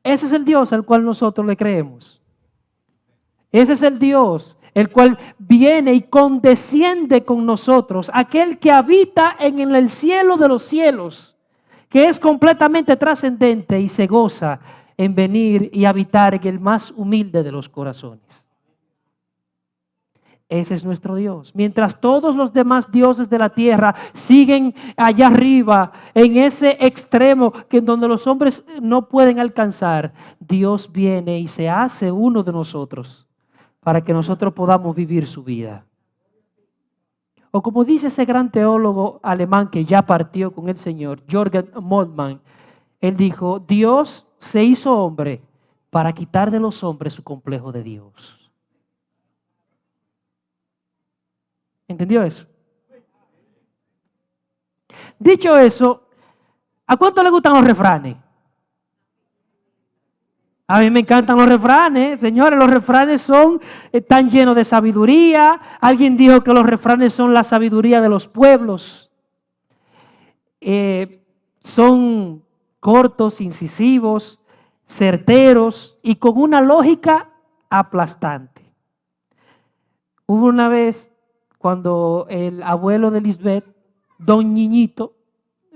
Ese es el Dios al cual nosotros le creemos. Ese es el Dios el cual viene y condesciende con nosotros, aquel que habita en el cielo de los cielos, que es completamente trascendente y se goza en venir y habitar en el más humilde de los corazones. Ese es nuestro Dios. Mientras todos los demás dioses de la tierra siguen allá arriba, en ese extremo que donde los hombres no pueden alcanzar, Dios viene y se hace uno de nosotros para que nosotros podamos vivir su vida. O como dice ese gran teólogo alemán que ya partió con el Señor, Jürgen Moltmann, él dijo: Dios se hizo hombre para quitar de los hombres su complejo de Dios. ¿Entendió eso? Dicho eso, ¿a cuánto le gustan los refranes? A mí me encantan los refranes, señores. Los refranes están llenos de sabiduría. Alguien dijo que los refranes son la sabiduría de los pueblos. Son cortos, incisivos, certeros y con una lógica aplastante. Hubo una vez cuando el abuelo de Lisbeth, don Ñiñito,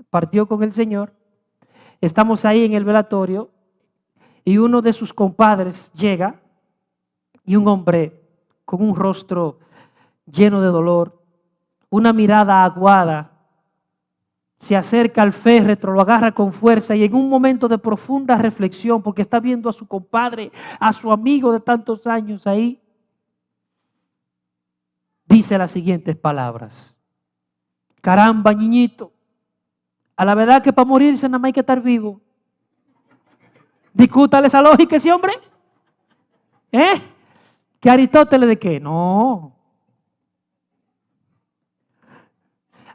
partió con el Señor. Estamos ahí en el velatorio. Y uno de sus compadres llega y un hombre con un rostro lleno de dolor, una mirada aguada, se acerca al féretro, lo agarra con fuerza y en un momento de profunda reflexión, porque está viendo a su compadre, a su amigo de tantos años ahí, dice las siguientes palabras: caramba, Ñiñito, a la verdad que para morirse nada más hay que estar vivo. Discútale esa lógica ese hombre. ¿Que Aristóteles de qué? No.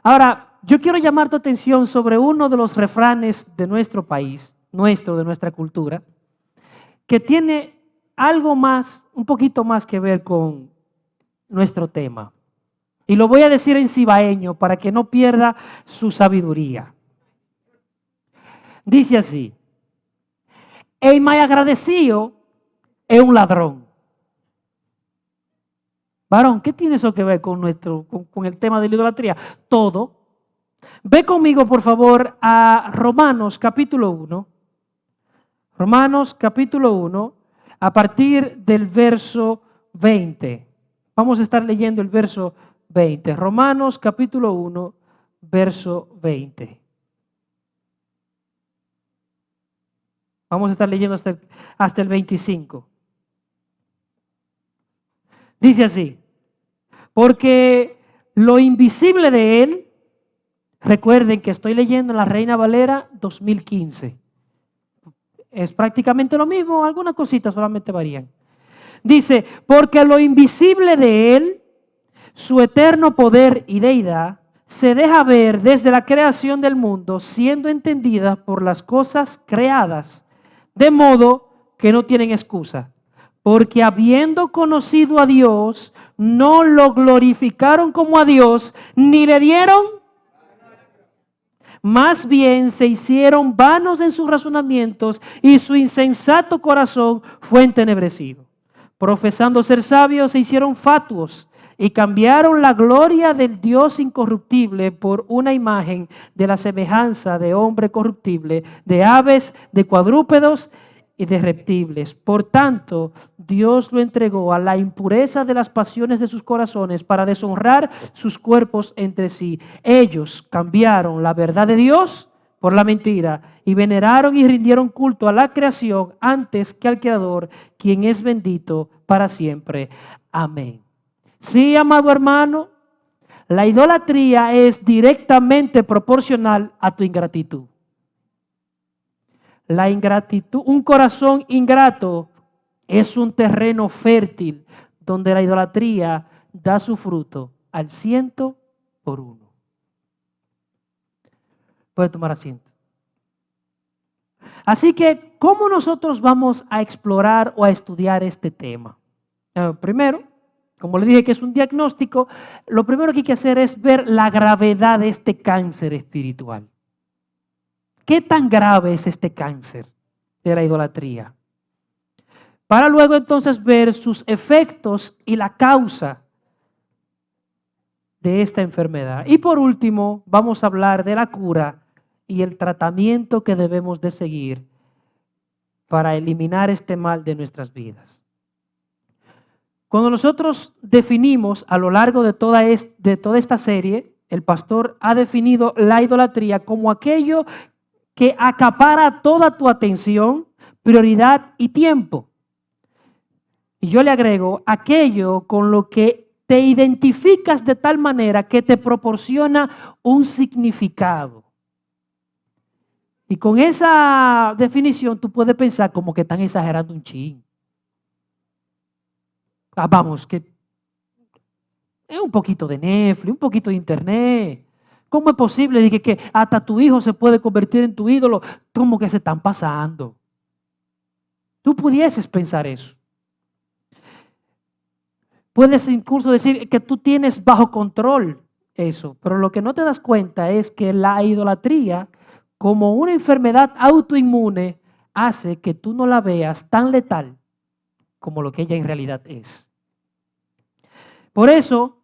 Ahora, yo quiero llamar tu atención sobre uno de los refranes de nuestro país, de nuestra cultura, que tiene algo más, un poquito más que ver con nuestro tema. Y lo voy a decir en cibaeño para que no pierda su sabiduría. Dice así: el mal agradecido es un ladrón. Varón, ¿qué tiene eso que ver con el tema de la idolatría? Todo. Ve conmigo, por favor, a Romanos capítulo 1. Romanos capítulo 1, a partir del verso 20. Vamos a estar leyendo el verso 20. Romanos capítulo 1, verso 20. Vamos a estar leyendo hasta el 25. Dice así: porque lo invisible de Él, recuerden que estoy leyendo en la Reina Valera 2015. Es prácticamente lo mismo, algunas cositas solamente varían. Dice: porque lo invisible de Él, su eterno poder y deidad, se deja ver desde la creación del mundo, siendo entendida por las cosas creadas, de modo que no tienen excusa, porque habiendo conocido a Dios, no lo glorificaron como a Dios, ni le dieron, más bien se hicieron vanos en sus razonamientos y su insensato corazón fue entenebrecido. Profesando ser sabios, se hicieron fatuos y cambiaron la gloria del Dios incorruptible por una imagen de la semejanza de hombre corruptible, de aves, de cuadrúpedos y de reptiles. Por tanto, Dios lo entregó a la impureza de las pasiones de sus corazones para deshonrar sus cuerpos entre sí. Ellos cambiaron la verdad de Dios por la mentira y veneraron y rindieron culto a la creación antes que al Creador, quien es bendito para siempre. Amén. Sí, amado hermano, la idolatría es directamente proporcional a tu ingratitud. La ingratitud, un corazón ingrato es un terreno fértil donde la idolatría da su fruto al 100 por 1. Puede tomar asiento. Así que, ¿cómo nosotros vamos a explorar o a estudiar este tema? Primero, como le dije que es un diagnóstico, lo primero que hay que hacer es ver la gravedad de este cáncer espiritual. ¿Qué tan grave es este cáncer? de la idolatría, para luego entonces ver sus efectos y la causa de esta enfermedad. Y por último, vamos a hablar de la cura y el tratamiento que debemos de seguir para eliminar este mal de nuestras vidas. Cuando nosotros definimos a lo largo de toda esta serie, el pastor ha definido la idolatría como aquello que acapara toda tu atención, prioridad y tiempo. Y yo le agrego aquello con lo que te identificas de tal manera que te proporciona un significado. Y con esa definición tú puedes pensar como que están exagerando un chin. Vamos, que es un poquito de Netflix, un poquito de internet. ¿Cómo es posible que hasta tu hijo se puede convertir en tu ídolo? ¿Cómo que se están pasando? Tú pudieses pensar eso. Puedes incluso decir que tú tienes bajo control eso, pero lo que no te das cuenta es que la idolatría, como una enfermedad autoinmune, hace que tú no la veas tan letal como lo que ella en realidad es. Por eso,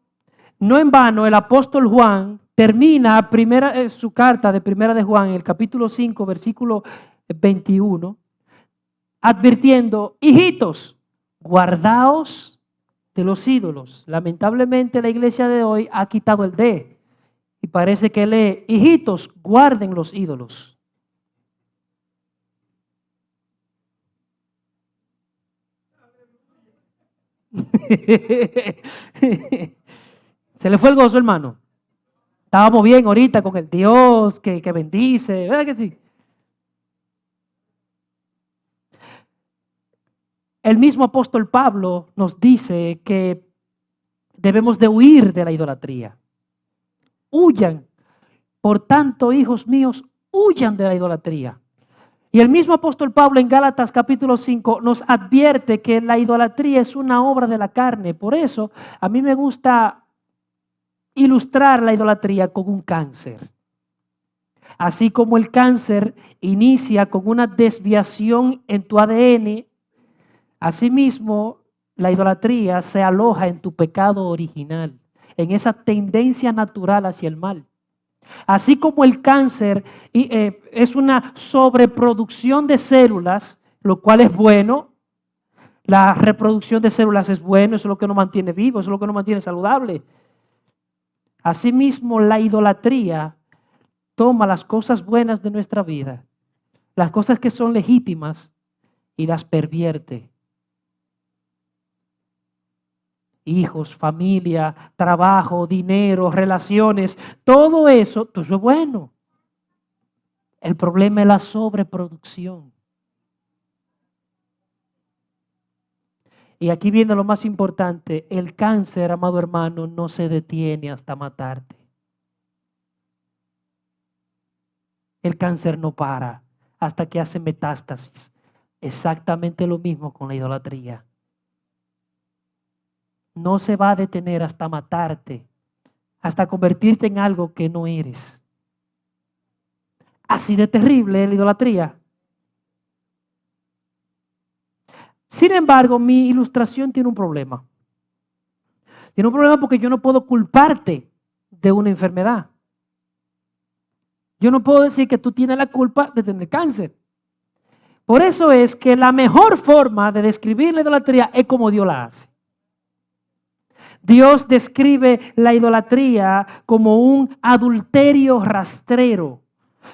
no en vano, el apóstol Juan termina su carta de primera de Juan, en el capítulo 5, versículo 21, advirtiendo: hijitos, guardaos de los ídolos. Lamentablemente la iglesia de hoy ha quitado el de y parece que lee: hijitos, guarden los ídolos. Se le fue el gozo, hermano. Estábamos bien ahorita con el Dios que bendice, ¿verdad que sí? El mismo apóstol Pablo nos dice que debemos de huir de la idolatría. Huyan. Por tanto, hijos míos, huyan de la idolatría. Y el mismo apóstol Pablo en Gálatas capítulo 5 nos advierte que la idolatría es una obra de la carne. Por eso a mí me gusta ilustrar la idolatría con un cáncer. Así como el cáncer inicia con una desviación en tu ADN, asimismo la idolatría se aloja en tu pecado original, en esa tendencia natural hacia el mal. Así como el cáncer es una sobreproducción de células, lo cual es bueno. La reproducción de células es bueno, eso es lo que nos mantiene vivos, eso es lo que nos mantiene saludable. Asimismo, la idolatría toma las cosas buenas de nuestra vida, las cosas que son legítimas, y las pervierte. Hijos, familia, trabajo, dinero, relaciones, todo eso es bueno. El problema es la sobreproducción. Y aquí viene lo más importante: el cáncer, amado hermano, no se detiene hasta matarte. El cáncer no para hasta que hace metástasis. Exactamente lo mismo con la idolatría. No se va a detener hasta matarte, hasta convertirte en algo que no eres. Así de terrible es la idolatría. Sin embargo, mi ilustración tiene un problema. Tiene un problema porque yo no puedo culparte de una enfermedad. Yo no puedo decir que tú tienes la culpa de tener cáncer. Por eso es que la mejor forma de describir la idolatría es como Dios la hace. Dios describe la idolatría como un adulterio rastrero,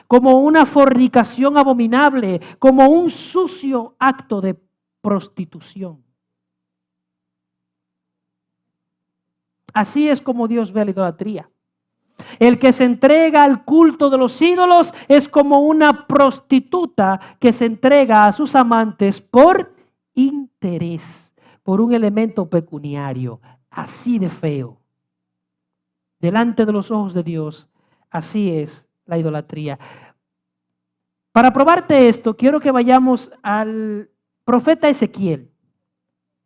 como una fornicación abominable, como un sucio acto de prostitución. Así es como Dios ve la idolatría. El que se entrega al culto de los ídolos es como una prostituta que se entrega a sus amantes por interés, por un elemento pecuniario. Así de feo. Delante de los ojos de Dios, así es la idolatría. Para probarte esto, quiero que vayamos al profeta Ezequiel.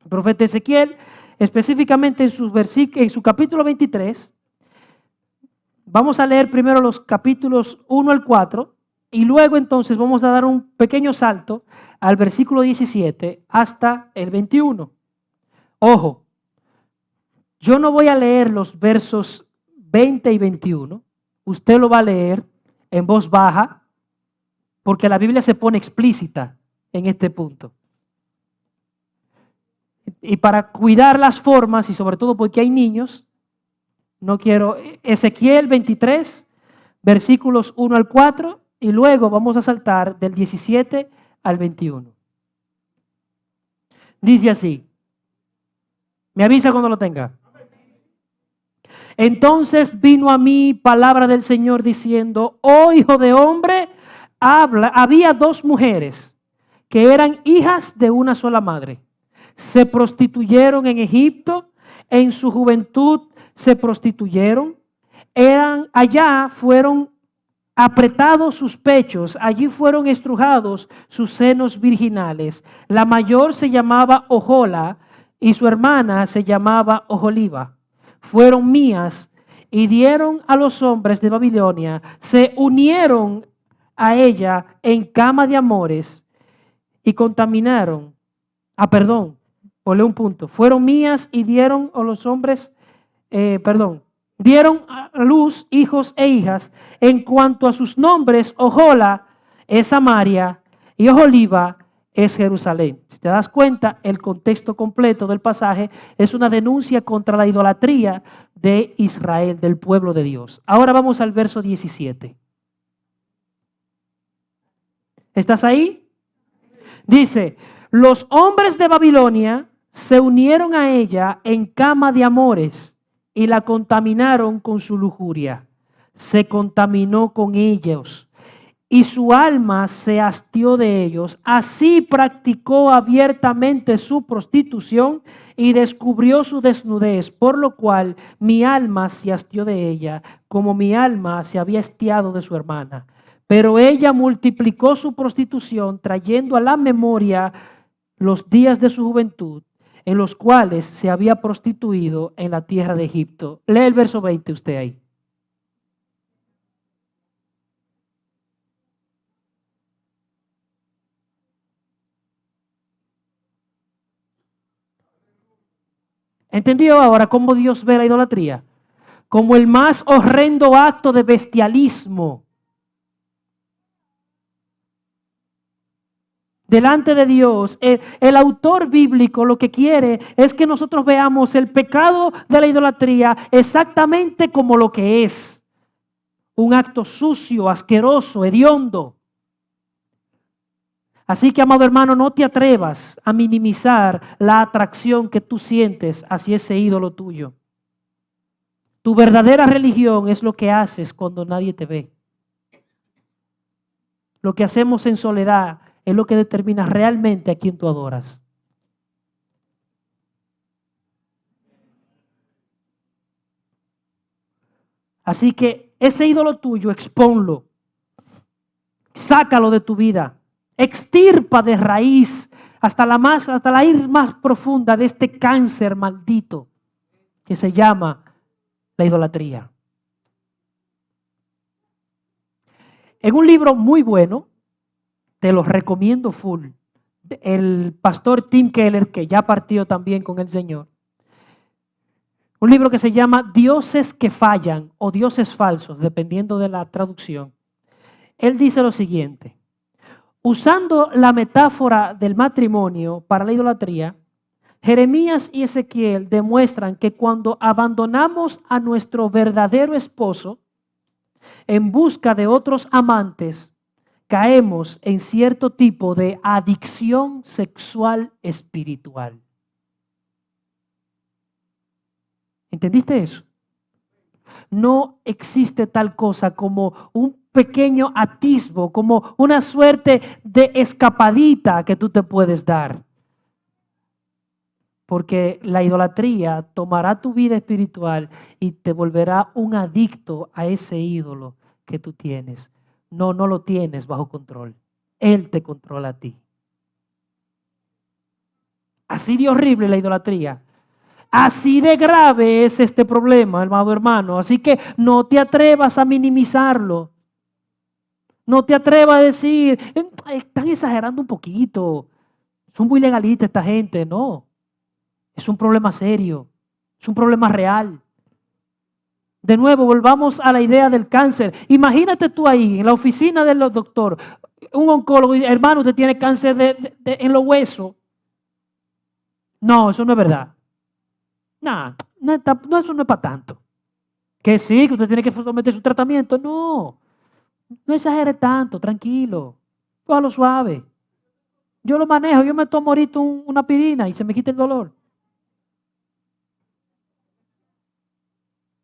El profeta Ezequiel, específicamente en su capítulo 23, vamos a leer primero los capítulos 1 al 4 Y luego entonces vamos a dar un pequeño salto al versículo 17 hasta el 21. Ojo, yo no voy a leer los versos 20 y 21. Usted lo va a leer en voz baja porque la Biblia se pone explícita en este punto. Y para cuidar las formas y sobre todo porque hay niños, no quiero, Ezequiel 23, versículos 1 al 4 y luego vamos a saltar del 17 al 21. Dice así, me avisa cuando lo tenga. Entonces vino a mí palabra del Señor diciendo, oh hijo de hombre, había dos mujeres que eran hijas de una sola madre. Se prostituyeron en Egipto, en su juventud se prostituyeron. Fueron apretados sus pechos, allí fueron estrujados sus senos virginales. La mayor se llamaba Ojola y su hermana se llamaba Oholiba. Fueron mías y dieron a los hombres de Babilonia, se unieron a ella en cama de amores y contaminaron. Ponle un punto. Fueron mías y dieron a los hombres, dieron a luz hijos e hijas. En cuanto a sus nombres, Ojola es Samaria y Oholiba es Jerusalén. Si te das cuenta, el contexto completo del pasaje es una denuncia contra la idolatría de Israel, del pueblo de Dios. Ahora vamos al verso 17. ¿Estás ahí? Dice, los hombres de Babilonia se unieron a ella en cama de amores y la contaminaron con su lujuria. Se contaminó con ellos y su alma se hastió de ellos. Así practicó abiertamente su prostitución y descubrió su desnudez, por lo cual mi alma se hastió de ella, como mi alma se había hastiado de su hermana. Pero ella multiplicó su prostitución, trayendo a la memoria los días de su juventud, en los cuales se había prostituido en la tierra de Egipto. Lee el verso 20 usted ahí. ¿Entendió ahora cómo Dios ve la idolatría? Como el más horrendo acto de bestialismo. Delante de Dios, el autor bíblico lo que quiere es que nosotros veamos el pecado de la idolatría exactamente como lo que es. Un acto sucio, asqueroso, hediondo. Así que, amado hermano, no te atrevas a minimizar la atracción que tú sientes hacia ese ídolo tuyo. Tu verdadera religión es lo que haces cuando nadie te ve. Lo que hacemos en soledad es lo que determina realmente a quién tú adoras. Así que ese ídolo tuyo, expónlo. Sácalo de tu vida. Extirpa de raíz hasta la ir más profunda de este cáncer maldito que se llama la idolatría. En un libro muy bueno, te lo recomiendo full, el pastor Tim Keller, que ya partió también con el Señor. Un libro que se llama Dioses que fallan o dioses falsos, dependiendo de la traducción. Él dice lo siguiente: usando la metáfora del matrimonio para la idolatría, Jeremías y Ezequiel demuestran que cuando abandonamos a nuestro verdadero esposo en busca de otros amantes, caemos en cierto tipo de adicción sexual espiritual. ¿Entendiste eso? No existe tal cosa como un pequeño atisbo, como una suerte de escapadita que tú te puedes dar. Porque la idolatría tomará tu vida espiritual y te volverá un adicto a ese ídolo que tú tienes. No lo tienes bajo control. Él te controla a ti. Así de horrible la idolatría. Así de grave es este problema, amado hermano. Así que no te atrevas a minimizarlo. No te atrevas a decir, están exagerando un poquito. Son muy legalistas esta gente. No, es un problema serio. Es un problema real. De nuevo, volvamos a la idea del cáncer. Imagínate tú ahí, en la oficina del doctor, un oncólogo, hermano, usted tiene cáncer en los huesos. No, eso no es verdad. No, eso no es para tanto. Que sí, que usted tiene que someter su tratamiento. No, no exagere tanto, tranquilo. Cójalo suave. Yo lo manejo, yo me tomo ahorita una aspirina y se me quita el dolor.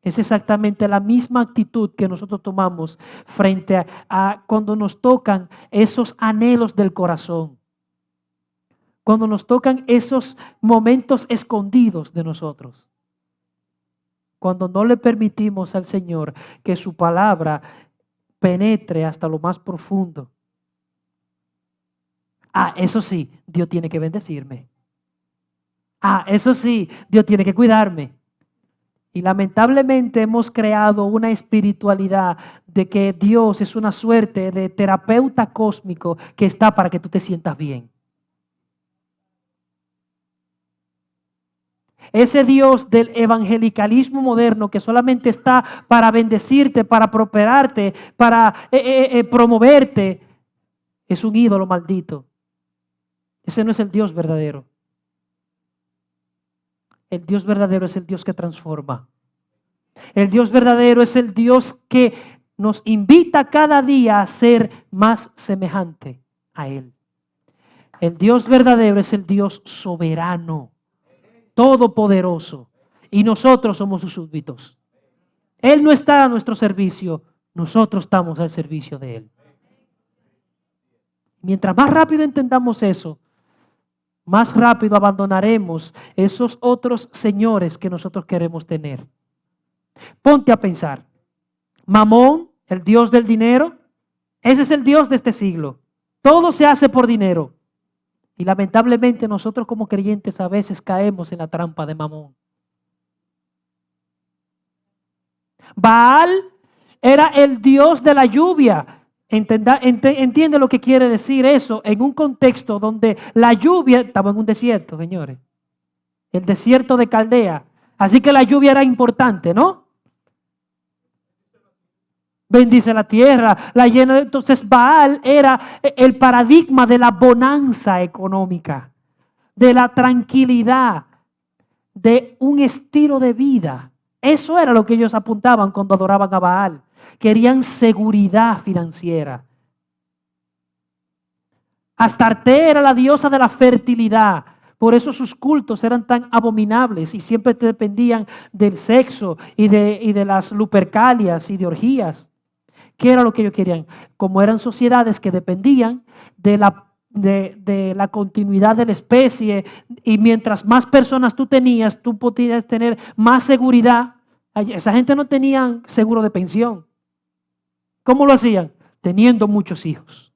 Es exactamente la misma actitud que nosotros tomamos frente a cuando nos tocan esos anhelos del corazón. Cuando nos tocan esos momentos escondidos de nosotros. Cuando no le permitimos al Señor que su palabra penetre hasta lo más profundo. Eso sí, Dios tiene que bendecirme. Eso sí, Dios tiene que cuidarme. Y lamentablemente hemos creado una espiritualidad de que Dios es una suerte de terapeuta cósmico que está para que tú te sientas bien. Ese Dios del evangelicalismo moderno que solamente está para bendecirte, para prosperarte, para promoverte, es un ídolo maldito. Ese no es el Dios verdadero. El Dios verdadero es el Dios que transforma. El Dios verdadero es el Dios que nos invita cada día a ser más semejante a Él. El Dios verdadero es el Dios soberano, todopoderoso, y nosotros somos sus súbditos. Él no está a nuestro servicio, nosotros estamos al servicio de Él. Mientras más rápido entendamos eso, más rápido abandonaremos esos otros señores que nosotros queremos tener. Ponte a pensar. Mamón, el Dios del dinero, ese es el Dios de este siglo. Todo se hace por dinero. Y lamentablemente nosotros como creyentes a veces caemos en la trampa de Mamón. Baal era el Dios de la lluvia. Entiende lo que quiere decir eso en un contexto donde la lluvia estaba en un desierto, señores. El desierto de Caldea. Así que la lluvia era importante, ¿no? Bendice la tierra, la llena. Entonces Baal era el paradigma de la bonanza económica, de la tranquilidad, de un estilo de vida. Eso era lo que ellos apuntaban cuando adoraban a Baal. Querían seguridad financiera. Astarte era la diosa de la fertilidad. Por eso sus cultos eran tan abominables y siempre dependían del sexo y de las lupercalias y de orgías. ¿Qué era lo que ellos querían? Como eran sociedades que dependían de la continuidad de la especie, y mientras más personas tú tenías, tú podías tener más seguridad. Esa gente no tenía seguro de pensión. ¿Cómo lo hacían? Teniendo muchos hijos.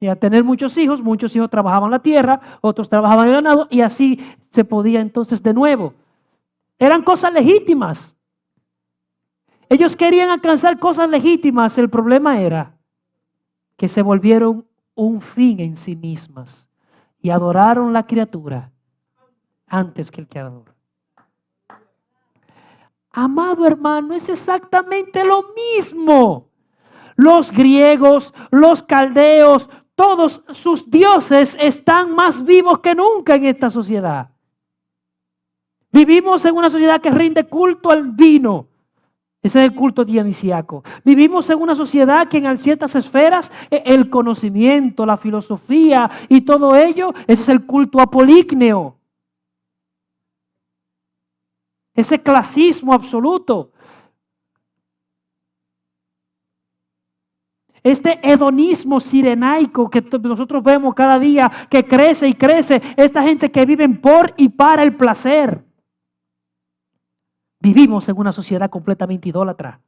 Y al tener muchos hijos trabajaban la tierra, otros trabajaban el ganado, y así se podía entonces de nuevo. Eran cosas legítimas. Ellos querían alcanzar cosas legítimas. El problema era que se volvieron un fin en sí mismas y adoraron la criatura antes que el Creador. Amado hermano, es exactamente lo mismo. Los griegos, los caldeos, todos sus dioses están más vivos que nunca en esta sociedad. Vivimos en una sociedad que rinde culto al vino. Ese es el culto dionisiaco. Vivimos en una sociedad que en ciertas esferas el conocimiento, la filosofía y todo ello, ese es el culto apolígneo. Ese clasismo absoluto. Este hedonismo sirenaico que nosotros vemos cada día, que crece y crece. Esta gente que vive por y para el placer. Vivimos en una sociedad completamente idólatra.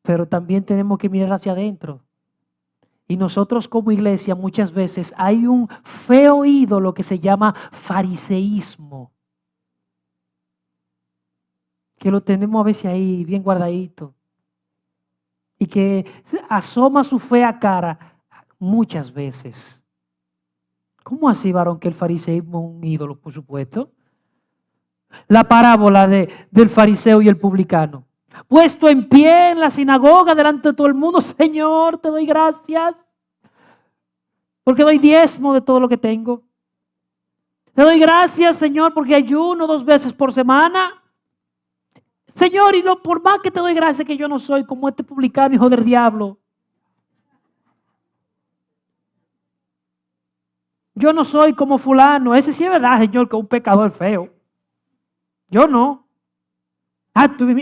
Pero también tenemos que mirar hacia adentro. Y nosotros como iglesia muchas veces hay un feo ídolo que se llama fariseísmo. Que lo tenemos a veces ahí bien guardadito. y que asoma su fea cara muchas veces. ¿Cómo así, varón, que el fariseísmo es un ídolo? Por supuesto. La parábola del fariseo y el publicano. Puesto en pie en la sinagoga delante de todo el mundo, Señor, te doy gracias, porque doy diezmo de todo lo que tengo. Te doy gracias, Señor, porque ayuno 2 veces por semana. Señor, y por más que te doy gracias que yo no soy como este publicano, hijo del diablo. Yo no soy como fulano. Ese sí es verdad, Señor, que es un pecador feo. Yo no.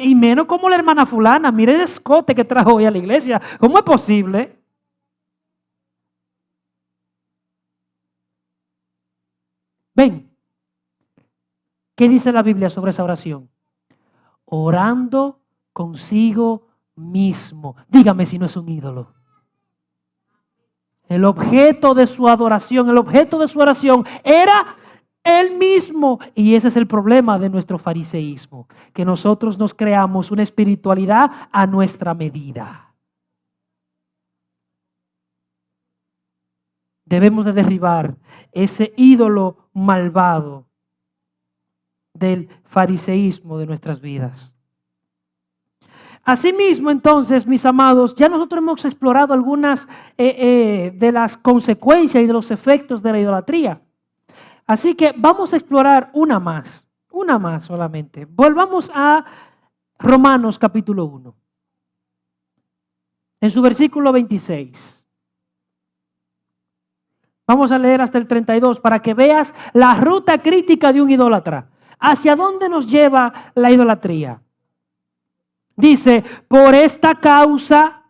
Y menos como la hermana fulana. Mire el escote que trajo hoy a la iglesia. ¿Cómo es posible? Ven, ¿qué dice la Biblia sobre esa oración? Orando consigo mismo. Dígame si no es un ídolo. El objeto de su adoración, el objeto de su oración era él mismo. Y ese es el problema de nuestro fariseísmo, que nosotros nos creamos una espiritualidad a nuestra medida. Debemos de derribar ese ídolo malvado del fariseísmo de nuestras vidas. Asimismo, entonces, mis amados, ya nosotros hemos explorado algunas de las consecuencias y de los efectos de la idolatría. Así que vamos a explorar una más solamente. Volvamos a Romanos capítulo 1, en su versículo 26. Vamos a leer hasta el 32 para que veas la ruta crítica de un idólatra. ¿Hacia dónde nos lleva la idolatría? Dice, por esta causa,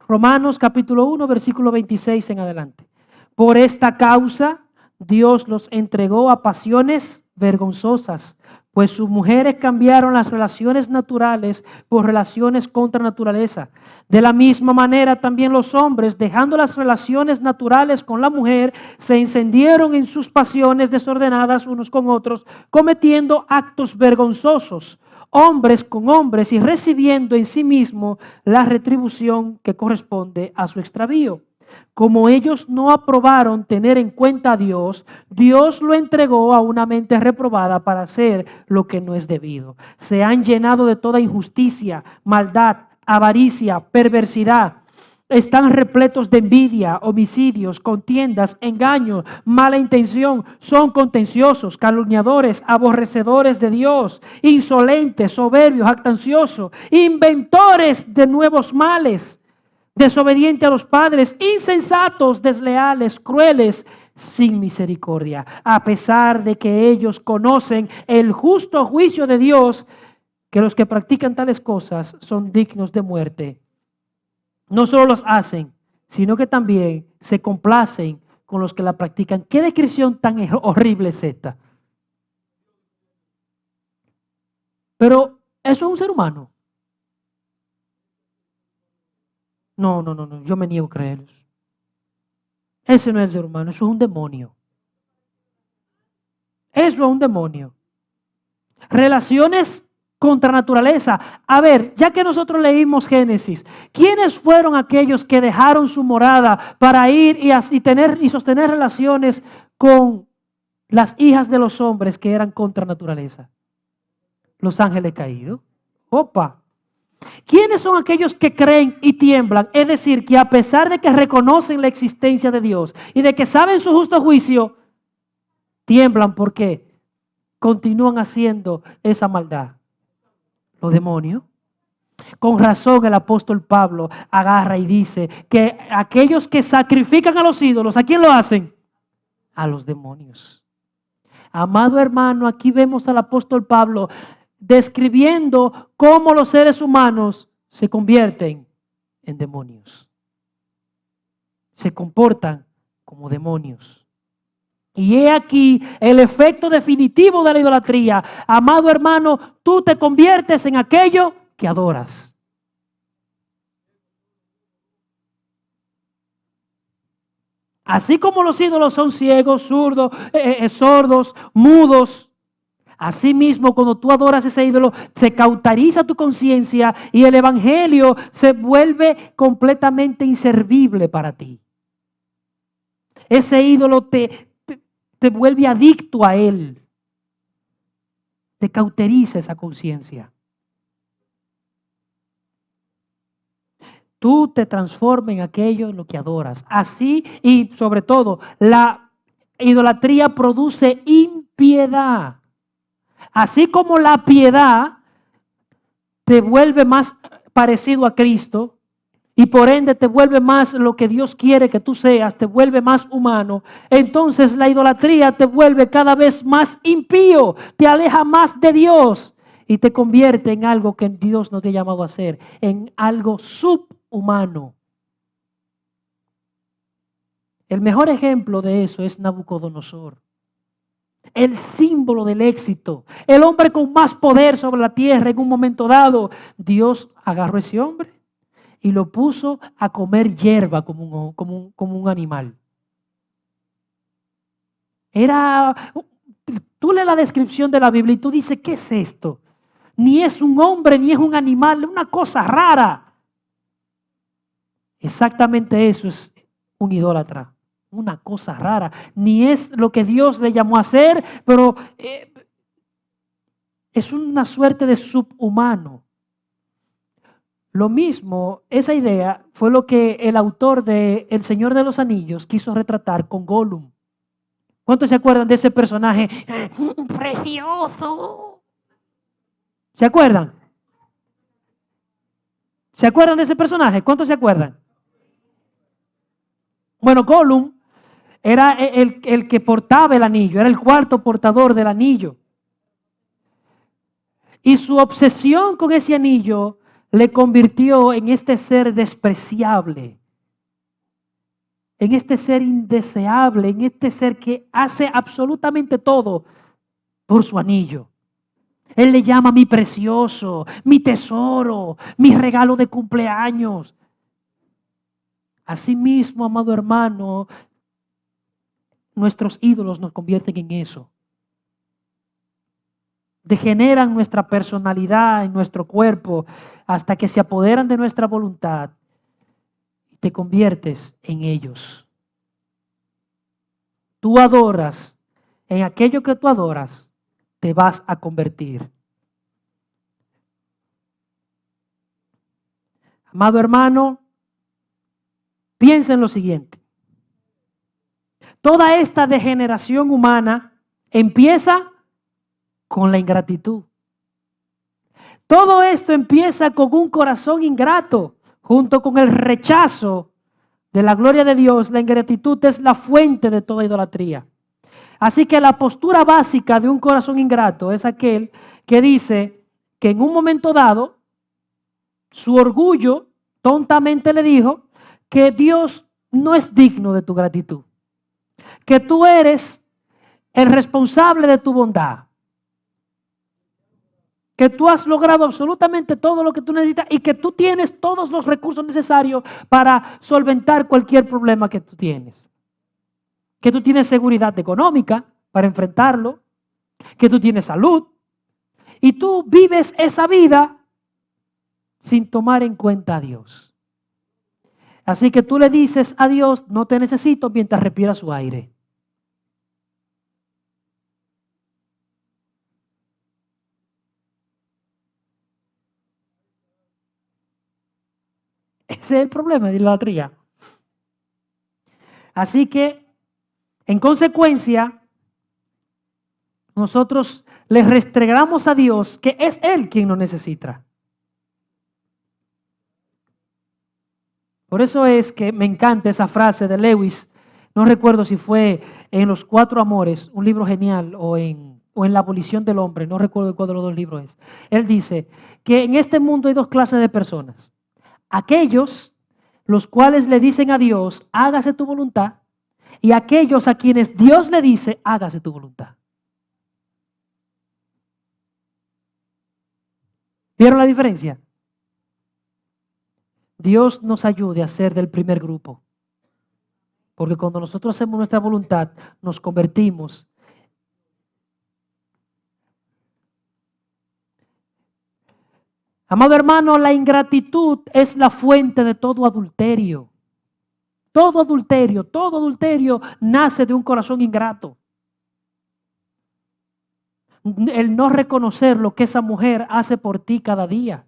Romanos capítulo 1, versículo 26 en adelante. Por esta causa, Dios los entregó a pasiones vergonzosas, pues sus mujeres cambiaron las relaciones naturales por relaciones contra naturaleza. De la misma manera, también los hombres, dejando las relaciones naturales con la mujer, se encendieron en sus pasiones desordenadas unos con otros, cometiendo actos vergonzosos, hombres con hombres, y recibiendo en sí mismo la retribución que corresponde a su extravío. Como ellos no aprobaron tener en cuenta a Dios, Dios lo entregó a una mente reprobada para hacer lo que no es debido. Se han llenado de toda injusticia, maldad, avaricia, perversidad. Están repletos de envidia, homicidios, contiendas, engaños, mala intención. Son contenciosos, calumniadores, aborrecedores de Dios, insolentes, soberbios, jactanciosos, inventores de nuevos males, desobedientes a los padres, insensatos, desleales, crueles, sin misericordia. A pesar de que ellos conocen el justo juicio de Dios, que los que practican tales cosas son dignos de muerte. No solo los hacen, sino que también se complacen con los que la practican. ¿Qué descripción tan horrible es esta? Pero eso es un ser humano. No, yo me niego a creerlo. Ese no es el ser humano, eso es un demonio. Eso es un demonio. Relaciones contra naturaleza. A ver, ya que nosotros leímos Génesis, ¿quiénes fueron aquellos que dejaron su morada para ir y sostener relaciones con las hijas de los hombres que eran contra naturaleza? Los ángeles caídos. Opa. ¿Quiénes son aquellos que creen y tiemblan? Es decir, que a pesar de que reconocen la existencia de Dios y de que saben su justo juicio, tiemblan porque continúan haciendo esa maldad. Los demonios. Con razón el apóstol Pablo agarra y dice que aquellos que sacrifican a los ídolos, ¿a quién lo hacen? A los demonios. Amado hermano, aquí vemos al apóstol Pablo describiendo cómo los seres humanos se convierten en demonios. Se comportan como demonios. Y he aquí el efecto definitivo de la idolatría. Amado hermano, tú te conviertes en aquello que adoras. Así como los ídolos son ciegos, sordos, mudos, Asimismo, cuando tú adoras ese ídolo, se cauteriza tu conciencia y el evangelio se vuelve completamente inservible para ti. Ese ídolo te vuelve adicto a él. Te cauteriza esa conciencia. Tú te transformas en aquello en lo que adoras. Así, y sobre todo, la idolatría produce impiedad. Así como la piedad te vuelve más parecido a Cristo y por ende te vuelve más lo que Dios quiere que tú seas, te vuelve más humano, entonces la idolatría te vuelve cada vez más impío, te aleja más de Dios y te convierte en algo que Dios no te ha llamado a hacer, en algo subhumano. El mejor ejemplo de eso es Nabucodonosor. El símbolo del éxito, el hombre con más poder sobre la tierra en un momento dado. Dios agarró a ese hombre y lo puso a comer hierba como un animal. Tú lees la descripción de la Biblia y tú dices, ¿qué es esto? Ni es un hombre, ni es un animal, es una cosa rara. Exactamente eso es un idólatra. Una cosa rara, ni es lo que Dios le llamó a hacer, pero es una suerte de subhumano. Lo mismo, esa idea fue lo que el autor de El Señor de los Anillos quiso retratar con Gollum. ¿Cuántos se acuerdan de ese personaje precioso? ¿Se acuerdan? ¿Se acuerdan de ese personaje? ¿Cuántos se acuerdan? Bueno, Gollum era el que portaba el anillo, era el cuarto portador del anillo. Y su obsesión con ese anillo le convirtió en este ser despreciable, en este ser indeseable, en este ser que hace absolutamente todo por su anillo. Él le llama mi precioso, mi tesoro, mi regalo de cumpleaños. Asimismo, amado hermano, nuestros ídolos nos convierten en eso. Degeneran nuestra personalidad en nuestro cuerpo hasta que se apoderan de nuestra voluntad y te conviertes en ellos. Tú adoras, en aquello que tú adoras, te vas a convertir. Amado hermano, piensa en lo siguiente. Toda esta degeneración humana empieza con la ingratitud. Todo esto empieza con un corazón ingrato, junto con el rechazo de la gloria de Dios. La ingratitud es la fuente de toda idolatría. Así que la postura básica de un corazón ingrato es aquel que dice que en un momento dado su orgullo tontamente le dijo que Dios no es digno de tu gratitud, que tú eres el responsable de tu bondad, que tú has logrado absolutamente todo lo que tú necesitas y que tú tienes todos los recursos necesarios para solventar cualquier problema que tú tienes. Que tú tienes seguridad económica para enfrentarlo, que tú tienes salud y tú vives esa vida sin tomar en cuenta a Dios. Así que tú le dices a Dios, no te necesito mientras respiras su aire. Ese es el problema de la idolatría. Así que, en consecuencia, nosotros le restregamos a Dios que es Él quien nos necesita. Por eso es que me encanta esa frase de Lewis. No recuerdo si fue en Los Cuatro Amores, un libro genial, o en La Abolición del Hombre. No recuerdo cuál de los dos libros es. Él dice que en este mundo hay dos clases de personas. Aquellos los cuales le dicen a Dios, hágase tu voluntad, y aquellos a quienes Dios le dice, hágase tu voluntad. ¿Vieron la diferencia? Dios nos ayude a ser del primer grupo. Porque cuando nosotros hacemos nuestra voluntad, nos convertimos Amado hermano, la ingratitud es la fuente de todo adulterio. Todo adulterio nace de un corazón ingrato. El no reconocer lo que esa mujer hace por ti cada día.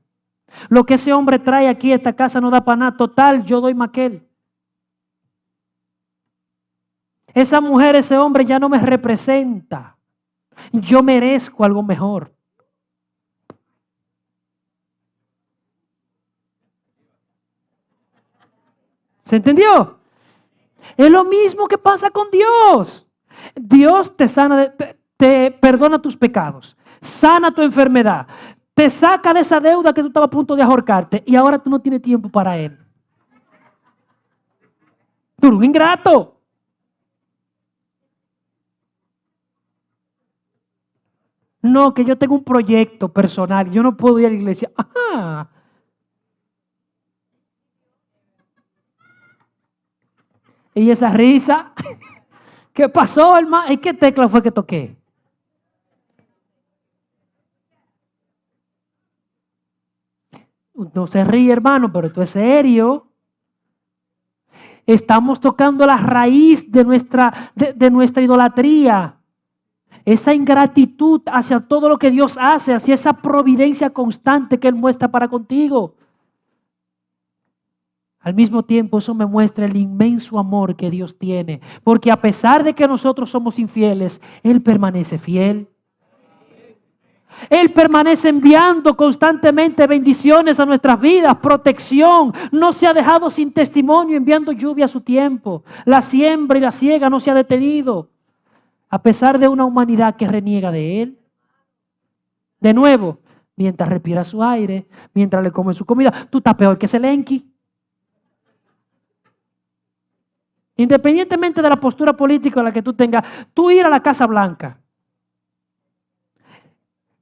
Lo que ese hombre trae aquí a esta casa no da para nada. Total, yo doy maquel. Esa mujer, ese hombre ya no me representa. Yo merezco algo mejor. ¿Se entendió? Es lo mismo que pasa con Dios. Dios te sana, te perdona tus pecados, sana tu enfermedad, te saca de esa deuda que tú estabas a punto de ahorcarte y ahora tú no tienes tiempo para Él. Tú eres un ingrato. No, que yo tengo un proyecto personal, yo no puedo ir a la iglesia. Ajá. Y esa risa, ¿qué pasó, hermano? ¿Y qué tecla fue que toqué? No se ríe, hermano, pero esto es serio. Estamos tocando la raíz de nuestra idolatría. Esa ingratitud hacia todo lo que Dios hace, hacia esa providencia constante que Él muestra para contigo. Al mismo tiempo, eso me muestra el inmenso amor que Dios tiene. Porque a pesar de que nosotros somos infieles, Él permanece fiel. Él permanece enviando constantemente bendiciones a nuestras vidas, protección. No se ha dejado sin testimonio enviando lluvia a su tiempo. La siembra y la siega no se ha detenido. A pesar de una humanidad que reniega de Él. De nuevo, mientras respira su aire, mientras le come su comida, tú estás peor que Zelensky. Independientemente de la postura política en la que tú tengas, tú ir a la Casa Blanca.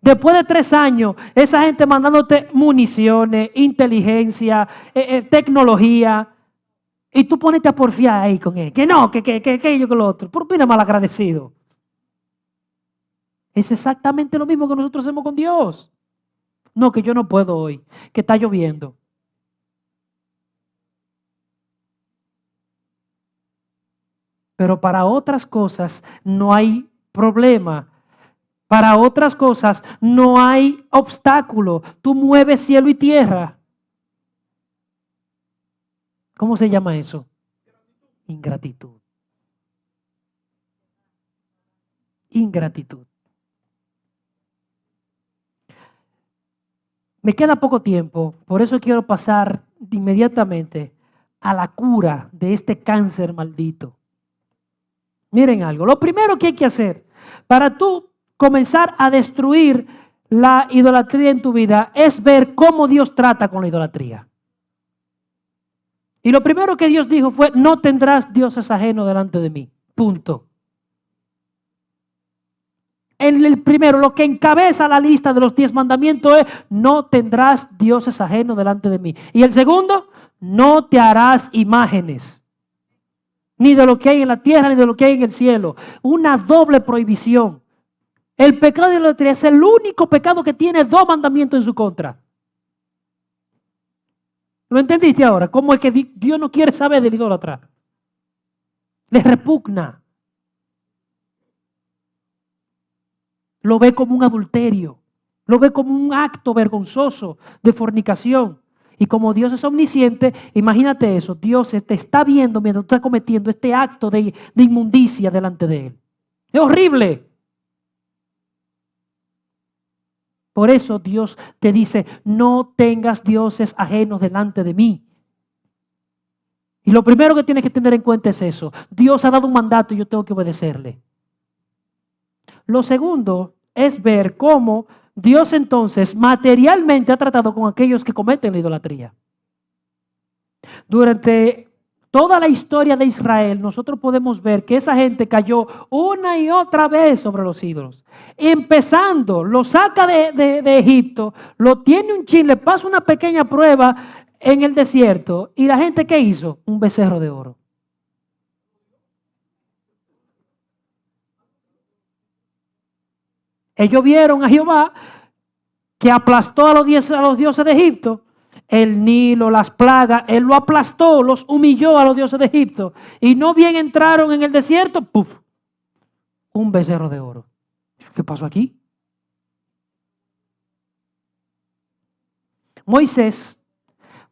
Después de 3 años, esa gente mandándote municiones, inteligencia, tecnología, y tú ponete a porfiar ahí con él. Que no, que yo con lo otro. Por mira mal agradecido. Es exactamente lo mismo que nosotros hacemos con Dios. No, que yo no puedo hoy, que está lloviendo. Pero para otras cosas no hay problema. Para otras cosas no hay obstáculo. Tú mueves cielo y tierra. ¿Cómo se llama eso? Ingratitud. Ingratitud. Me queda poco tiempo, por eso quiero pasar inmediatamente a la cura de este cáncer maldito. Miren algo, lo primero que hay que hacer para tú comenzar a destruir la idolatría en tu vida es ver cómo Dios trata con la idolatría. Y lo primero que Dios dijo fue, no tendrás dioses ajenos delante de mí. Punto. En el primero, lo que encabeza la lista de los 10 mandamientos es, no tendrás dioses ajenos delante de mí. Y el segundo, no te harás imágenes, ni de lo que hay en la tierra, ni de lo que hay en el cielo. Una doble prohibición. El pecado de la idolatría es el único pecado que tiene 2 mandamientos en su contra. ¿Lo entendiste ahora? ¿Cómo es que Dios no quiere saber del idólatra? Le repugna. Lo ve como un adulterio. Lo ve como un acto vergonzoso de fornicación. Y como Dios es omnisciente, imagínate eso. Dios te está viendo mientras tú estás cometiendo este acto de inmundicia delante de Él. Es horrible. Por eso Dios te dice, no tengas dioses ajenos delante de mí. Y lo primero que tienes que tener en cuenta es eso. Dios ha dado un mandato y yo tengo que obedecerle. Lo segundo es ver cómo Dios entonces materialmente ha tratado con aquellos que cometen la idolatría. Durante toda la historia de Israel, nosotros podemos ver que esa gente cayó una y otra vez sobre los ídolos. Empezando, lo saca de Egipto, lo tiene un chin, le pasa una pequeña prueba en el desierto. ¿Y la gente qué hizo? Un becerro de oro. Ellos vieron a Jehová que aplastó a los dioses de Egipto, el Nilo, las plagas, él lo aplastó, los humilló a los dioses de Egipto. Y no bien entraron en el desierto, ¡puf! Un becerro de oro. ¿Qué pasó aquí? Moisés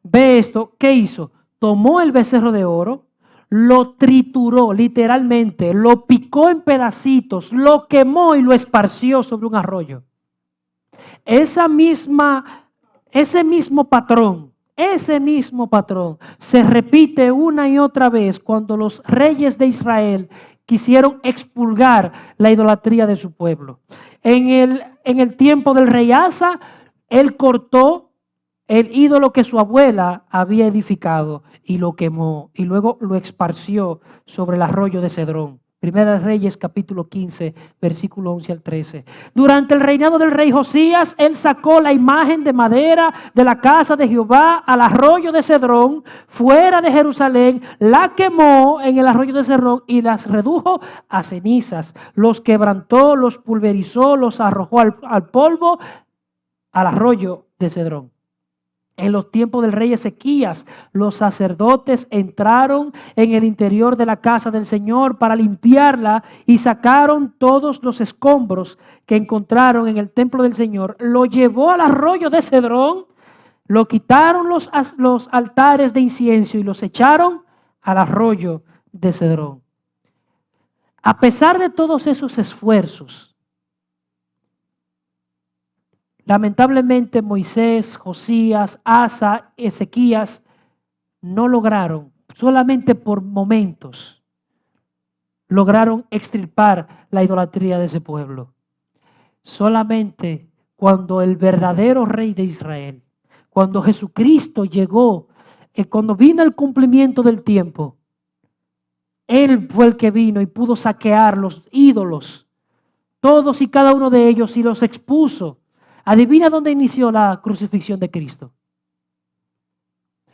ve esto, ¿qué hizo? Tomó el becerro de oro, lo trituró literalmente, lo picó en pedacitos, lo quemó y lo esparció sobre un arroyo. Ese mismo patrón se repite una y otra vez cuando los reyes de Israel quisieron expurgar la idolatría de su pueblo. En el tiempo del rey Asa, él cortó el ídolo que su abuela había edificado y lo quemó y luego lo esparció sobre el arroyo de Cedrón. Primera de Reyes capítulo 15, versículo 11 al 13. Durante el reinado del rey Josías, él sacó la imagen de madera de la casa de Jehová al arroyo de Cedrón, fuera de Jerusalén, la quemó en el arroyo de Cedrón y las redujo a cenizas. Los quebrantó, los pulverizó, los arrojó al polvo, al arroyo de Cedrón. En los tiempos del rey Ezequías, los sacerdotes entraron en el interior de la casa del Señor para limpiarla y sacaron todos los escombros que encontraron en el templo del Señor. Lo llevó al arroyo de Cedrón, lo quitaron los altares de incienso y los echaron al arroyo de Cedrón. A pesar de todos esos esfuerzos, lamentablemente Moisés, Josías, Asa, Ezequías no lograron, solamente por momentos, lograron extirpar la idolatría de ese pueblo. Solamente cuando el verdadero rey de Israel, cuando Jesucristo llegó, cuando vino el cumplimiento del tiempo, Él fue el que vino y pudo saquear los ídolos, todos y cada uno de ellos, y los expuso. Adivina dónde inició la crucifixión de Cristo.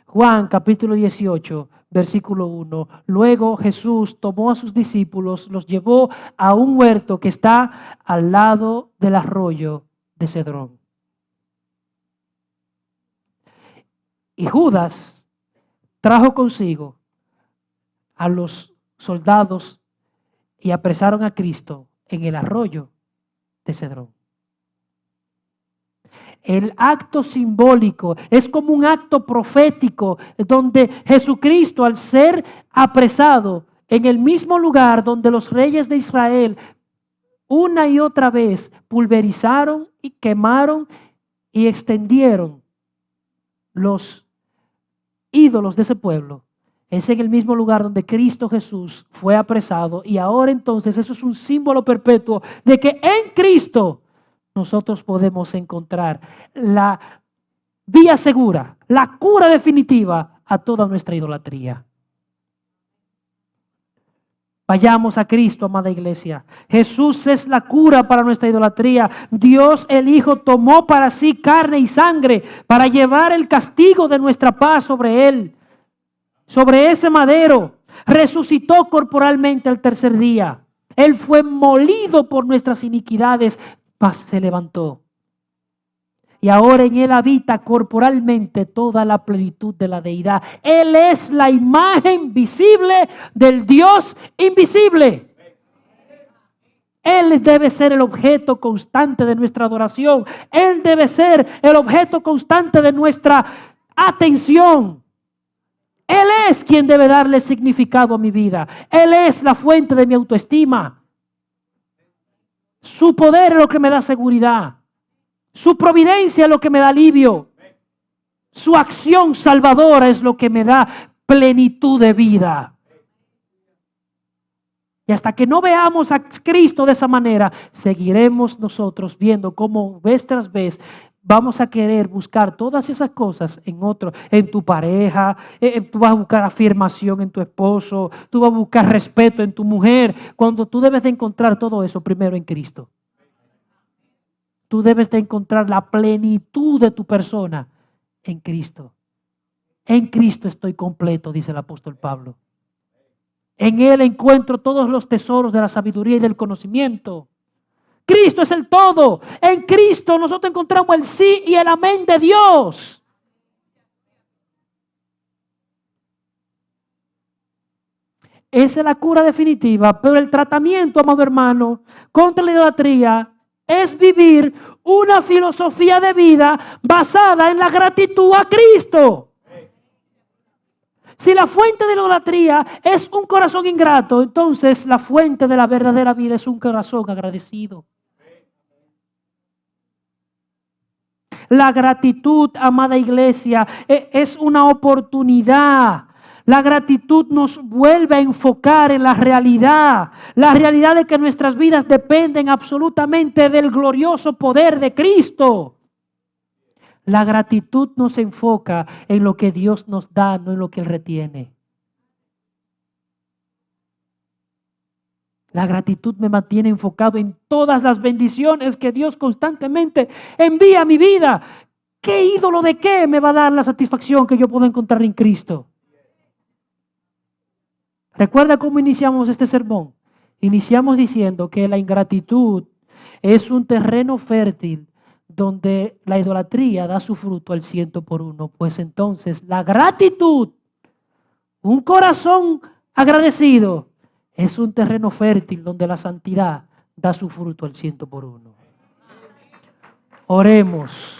Juan capítulo 18, versículo 1. Luego Jesús tomó a sus discípulos, los llevó a un huerto que está al lado del arroyo de Cedrón. Y Judas trajo consigo a los soldados y apresaron a Cristo en el arroyo de Cedrón. El acto simbólico es como un acto profético donde Jesucristo, al ser apresado en el mismo lugar donde los reyes de Israel una y otra vez pulverizaron y quemaron y extendieron los ídolos de ese pueblo, es en el mismo lugar donde Cristo Jesús fue apresado. Y ahora entonces eso es un símbolo perpetuo de que en Cristo nosotros podemos encontrar la vía segura, la cura definitiva a toda nuestra idolatría. Vayamos a Cristo, amada iglesia. Jesús es la cura para nuestra idolatría. Dios el Hijo tomó para sí carne y sangre para llevar el castigo de nuestra paz sobre Él, sobre ese madero. Resucitó corporalmente al tercer día. Él fue molido por nuestras iniquidades, se levantó. Y ahora en Él habita corporalmente toda la plenitud de la deidad. Él es la imagen visible del Dios invisible. Él debe ser el objeto constante de nuestra adoración. Él debe ser el objeto constante de nuestra atención. Él es quien debe darle significado a mi vida. Él es la fuente de mi autoestima. Su poder es lo que me da seguridad. Su providencia es lo que me da alivio. Su acción salvadora es lo que me da plenitud de vida. Y hasta que no veamos a Cristo de esa manera, seguiremos nosotros viendo cómo vez tras vez vamos a querer buscar todas esas cosas en otro, en tu pareja. Tú vas a buscar afirmación en tu esposo, tú vas a buscar respeto en tu mujer, cuando tú debes de encontrar todo eso primero en Cristo. Tú debes de encontrar la plenitud de tu persona en Cristo. En Cristo estoy completo, dice el apóstol Pablo. En Él encuentro todos los tesoros de la sabiduría y del conocimiento. Cristo es el todo. En Cristo nosotros encontramos el sí y el amén de Dios. Esa es la cura definitiva, pero el tratamiento, amado hermano, contra la idolatría es vivir una filosofía de vida basada en la gratitud a Cristo. Si la fuente de la idolatría es un corazón ingrato, entonces la fuente de la verdadera vida es un corazón agradecido. La gratitud, amada iglesia, es una oportunidad. La gratitud nos vuelve a enfocar en la realidad de que nuestras vidas dependen absolutamente del glorioso poder de Cristo. La gratitud nos enfoca en lo que Dios nos da, no en lo que Él retiene. La gratitud me mantiene enfocado en todas las bendiciones que Dios constantemente envía a mi vida. ¿Qué ídolo de qué me va a dar la satisfacción que yo puedo encontrar en Cristo? ¿Recuerda cómo iniciamos este sermón? Iniciamos diciendo que la ingratitud es un terreno fértil donde la idolatría da su fruto al 100%. Pues entonces la gratitud, un corazón agradecido, es un terreno fértil donde la santidad da su fruto al 100%. Oremos.